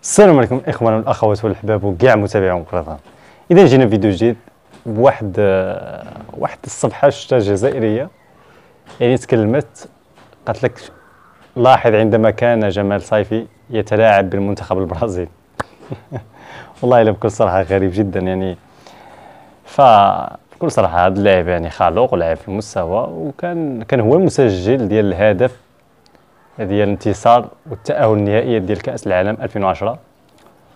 السلام عليكم اخوان والاخوات والاحباب وكاع متابعين القناه. اذا جينا فيديو جديد بواحد واحد الصفحه شتا جزائريه يعني تكلمت قالت لك لاحظ عندما كان جمال صيفي يتلاعب بالمنتخب البرازيلي. والله الا بكل صراحه غريب جدا يعني. بكل صراحه هذا اللاعب يعني خلوق ولعب في المستوى وكان هو المسجل ديال الهدف ديال الانتصار والتأهل النهائي ديال كأس العالم 2010.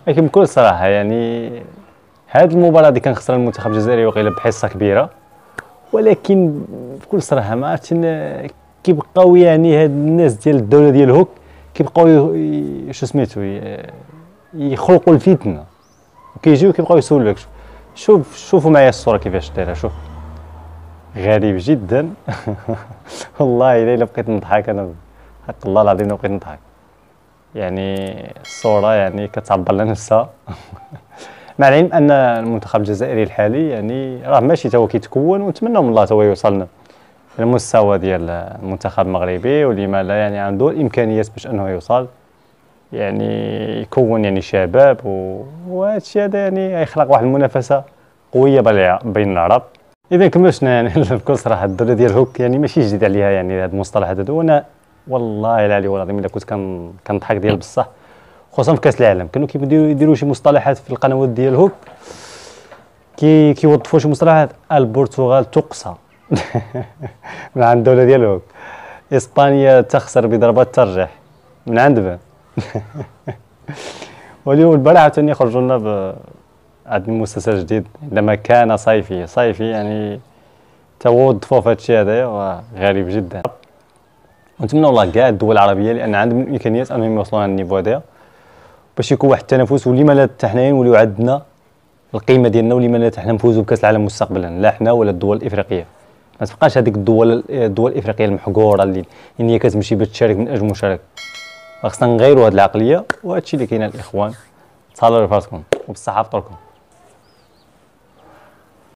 لكن بكل صراحة يعني هذه المباراة اللي كان خسرها المنتخب الجزائري وقيل بحصة كبيرة، ولكن بكل صراحة ما عرفتش كيبقاو يعني هاد الناس ديال الدولة ديال هوك كيبقاو شو سميتو يخلقوا الفتنة وكيجيو كيبقاو يسولوا لك شوفوا معايا الصورة كيفاش دايرة. شوف غريب جدا. والله الا بقيت نضحك انا حق الله العظيم بقيت نضحك. يعني الصورة يعني كتعبر على نفسها. مع العلم ان المنتخب الجزائري الحالي يعني راه ماشي تا هو كيتكون، ونتمنى من الله تا هو يوصل للمستوى ديال المنتخب المغربي، ولما لا يعني عنده الامكانيات باش انه يوصل يعني يكون يعني شباب وهذا الشيء هذا يعني يخلق واحد المنافسة قوية بين العرب. اذا كملنا يعني بكل صراحة الدولة ديال هوك يعني ماشي جديد عليها يعني هذا المصطلح هذا، وانا والله العلي والعظيم الا كنت كنضحك ديال بصح، خصوصا في كاس العالم كانوا يديروا شي مصطلحات في القنوات ديال هوك كيوظفوا شي مصطلحات. البرتغال تقصى من عند الدوله ديال هوك، اسبانيا تخسر بضربات ترجيح من عند بن. واليوم البارح عاوتاني خرجوا لنا بهذا المسلسل جديد عندما كان صيفي يعني توظفوا في هذا الشيء هذايا غريب جدا. ونتمنى والله كاع الدول العربيه لان عندهم الامكانيات انهم يوصلوا للنيفو هذا باش يكون واحد التنافس، ولما لا حتى حنايا نوليو عندنا القيمه ديالنا، ولما لا حنا نفوزوا بكاس العالم مستقبلا، لا حنا ولا الدول الافريقيه. ما تبقاش هذيك الدول الافريقيه المحقوره اللي هي كتمشي باش تشارك من اجل المشاركه. خاصنا نغيروا هذه العقليه، وهذا الشيء اللي كاين الاخوان. تهلاو رفاسكم وبالصحه فطوركم.